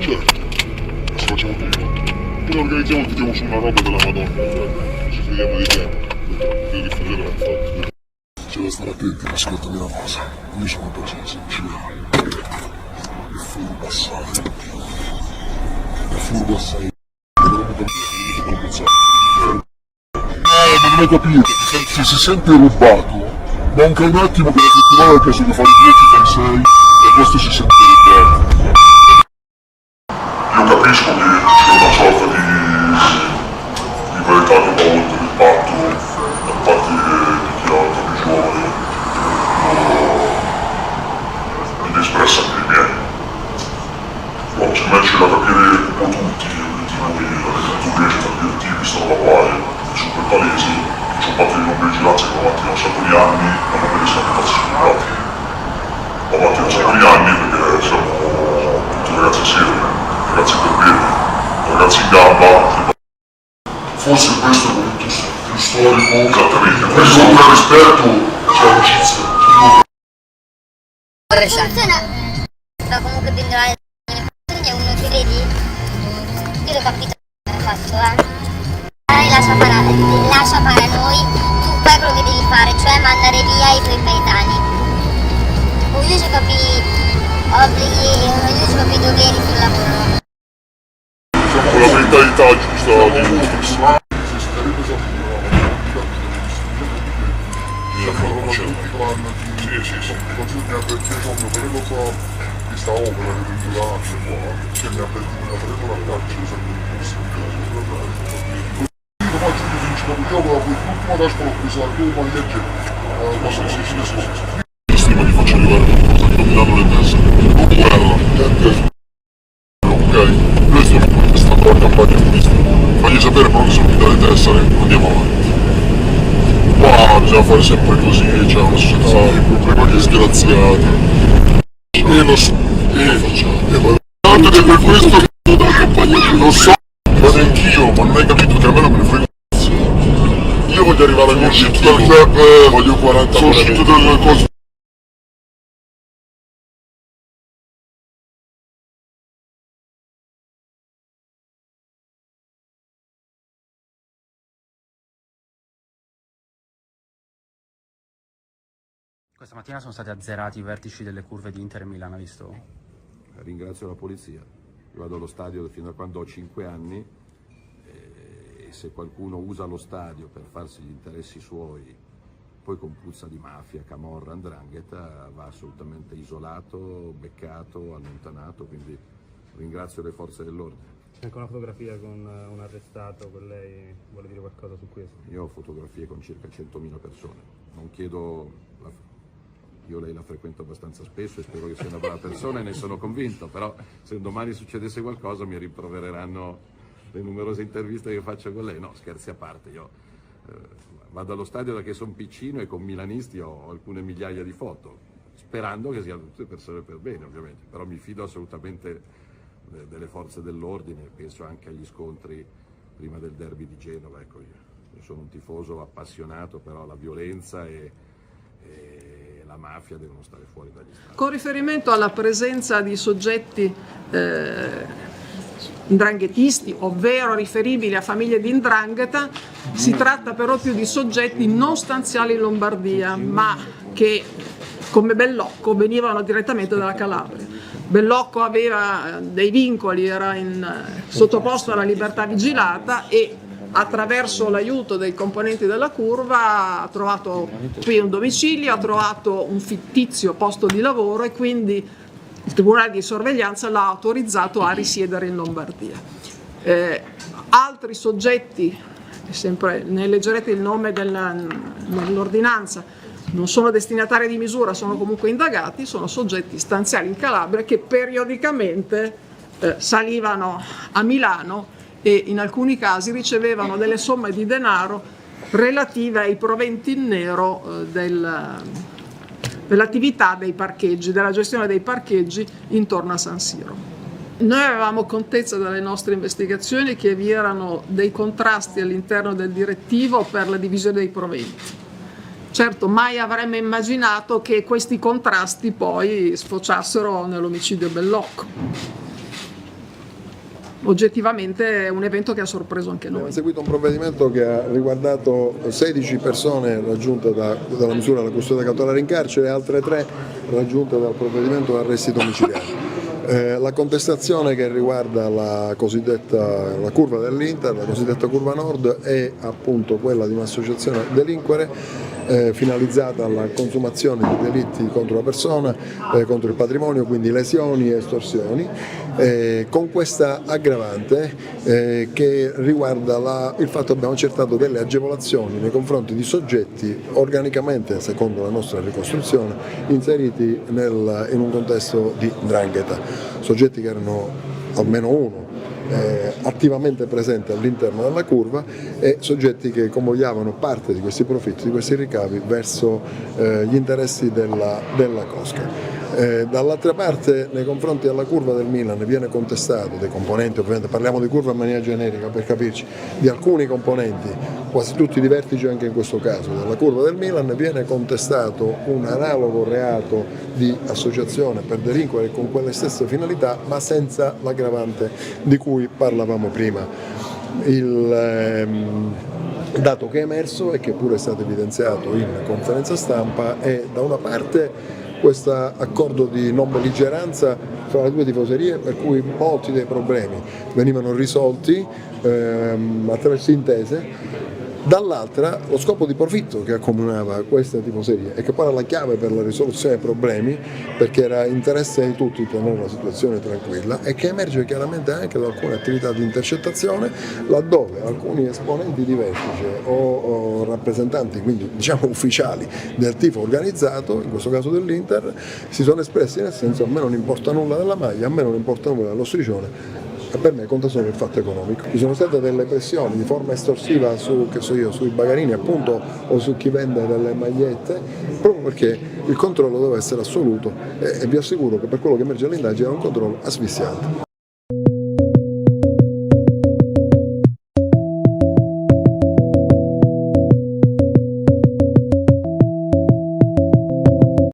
Certo, ma se facciamo prima. Poi organizziamo e tiriamo su una roba della Madonna, ci togliamo di tempo, per diffondere la foto. C'è da stare attenti, ma ascoltami una cosa, io sono una persona sincera, è furbo assai, però mi capisco come pensare. Ma non hai capito, se si sente rubato, manca un attimo per la settimana che sono fare 10 con 6 e questo si sente rubato. Io capisco che c'è una sorta di verità che va oltre il patto da parte di chi ha più giovane ed espressa anche i miei. Però se me c'è da capire un po' tutti, obiettivi, la letteratura gli obiettivi stanno da guai, super palesi, sono fatti di non vigilanza che avanti da un sacco di anni ma non me ne siamo fatti sicurati. Avanti da un sacco di anni perché siamo tutti ragazzi seri, ragazzi per bene, ragazzi in gamba. Forse questo è il momento più storico, esattamente, questo con rispetto c'è amicizia. Sto comunque pendolare è uno che vedi? Io l'ho capito che ho fatto, lascia fare a noi, tu fai quello che devi fare, cioè mandare via i tuoi coetanei. Ognuno ci capi obblighi, ognuno ci capi doveri sul lavoro. Siamo con la mentalità giusta di Lucas. Sì. Mi ha preso mio fratello qua, questa opera che è durante qua, che mi ha preso la carcere sempre in corso. Io faccio così, ci capiamo, l'ultima tasca l'ho presa come legge, quando si finisce. Stima di faccia arrivare qualcosa che dominano le teste, non guerra, niente. Ok, questo è stata la campagna turistica. Fagli sapere però che sono qui dalle tessere, andiamo avanti. Qua bisogna fare sempre così, c'è una società problema di disgraziati. E lo so, ma che per questo che dalla campagna lo so, ma neanch'io, ma non hai capito che a me non me ne frega cazzo. Io voglio arrivare al uscito dal club, voglio 40 sono uscito dalle cose. Questa mattina sono stati azzerati i vertici delle curve di Inter e Milano, visto? Ringrazio la polizia. Io vado allo stadio fino a quando ho 5 anni e se qualcuno usa lo stadio per farsi gli interessi suoi, poi con puzza di mafia, camorra, 'ndrangheta, va assolutamente isolato, beccato, allontanato, quindi ringrazio le forze dell'ordine. C'è anche una fotografia con un arrestato, per lei vuole dire qualcosa su questo? Io ho fotografie con circa 100.000 persone, non chiedo... Io lei la frequento abbastanza spesso e spero che sia una brava persona e ne sono convinto, però se domani succedesse qualcosa mi rimprovereranno le numerose interviste che faccio con lei. No, scherzi a parte, io vado allo stadio da che sono piccino e con milanisti ho alcune migliaia di foto, sperando che siano tutte persone per bene ovviamente, però mi fido assolutamente delle forze dell'ordine, penso anche agli scontri prima del derby di Genova. Ecco, io sono un tifoso appassionato, però la violenza e la mafia devono stare fuori dagli stadi. Con riferimento alla presenza di soggetti 'ndranghetisti, ovvero riferibili a famiglie di 'ndrangheta, si tratta però più di soggetti non stanziali in Lombardia, ma che come Bellocco venivano direttamente dalla Calabria. Bellocco aveva dei vincoli, era sottoposto alla libertà vigilata e attraverso l'aiuto dei componenti della curva ha trovato qui un domicilio, ha trovato un fittizio posto di lavoro e quindi il Tribunale di sorveglianza l'ha autorizzato a risiedere in Lombardia. Altri soggetti, sempre ne leggerete il nome nell'ordinanza, non sono destinatari di misura, sono comunque indagati, sono soggetti stanziali in Calabria che periodicamente salivano a Milano e in alcuni casi ricevevano delle somme di denaro relative ai proventi in nero dell'attività dei parcheggi, della gestione dei parcheggi intorno a San Siro. Noi avevamo contezza dalle nostre investigazioni che vi erano dei contrasti all'interno del direttivo per la divisione dei proventi. Certo, mai avremmo immaginato che questi contrasti poi sfociassero nell'omicidio Bellocco. oggettivamente è un evento che ha sorpreso anche noi. Abbiamo seguito un provvedimento che ha riguardato 16 persone raggiunte dalla misura della custodia cautelare in carcere e altre 3 raggiunte dal provvedimento di arresti domiciliari. La contestazione che riguarda la curva dell'Inter, la cosiddetta curva nord, è appunto quella di un'associazione a delinquere finalizzata alla consumazione di delitti contro la persona, contro il patrimonio, quindi lesioni e estorsioni, con questa aggravante che riguarda il fatto che abbiamo accertato delle agevolazioni nei confronti di soggetti organicamente, secondo la nostra ricostruzione, inseriti in un contesto di 'ndrangheta, soggetti che erano almeno uno attivamente presente all'interno della curva e soggetti che convogliavano parte di questi profitti, di questi ricavi verso gli interessi della cosca. Dall'altra parte, nei confronti della curva del Milan viene contestato dei componenti, ovviamente parliamo di curva in maniera generica per capirci, di alcuni componenti, quasi tutti di vertice anche in questo caso, della curva del Milan viene contestato un analogo reato di associazione per delinquere con quelle stesse finalità, ma senza l'aggravante di cui parlavamo prima. Il dato che è emerso e che pure è stato evidenziato in conferenza stampa è da una parte questo accordo di non belligeranza fra le due tifoserie, per cui molti dei problemi venivano risolti attraverso intese, dall'altra lo scopo di profitto che accomunava queste tifoserie e che poi era la chiave per la risoluzione dei problemi, perché era interesse di tutti tenere la situazione tranquilla, e che emerge chiaramente anche da alcune attività di intercettazione laddove alcuni esponenti di vertice o rappresentanti, quindi diciamo ufficiali del tifo organizzato, in questo caso dell'Inter, si sono espressi nel senso: a me non importa nulla della maglia, a me non importa nulla dello striscione, per me conta solo il fatto economico. Ci sono state delle pressioni di forma estorsiva sui bagarini appunto o su chi vende delle magliette, proprio perché il controllo deve essere assoluto e vi assicuro che per quello che emerge all'indagine è un controllo asfissiante.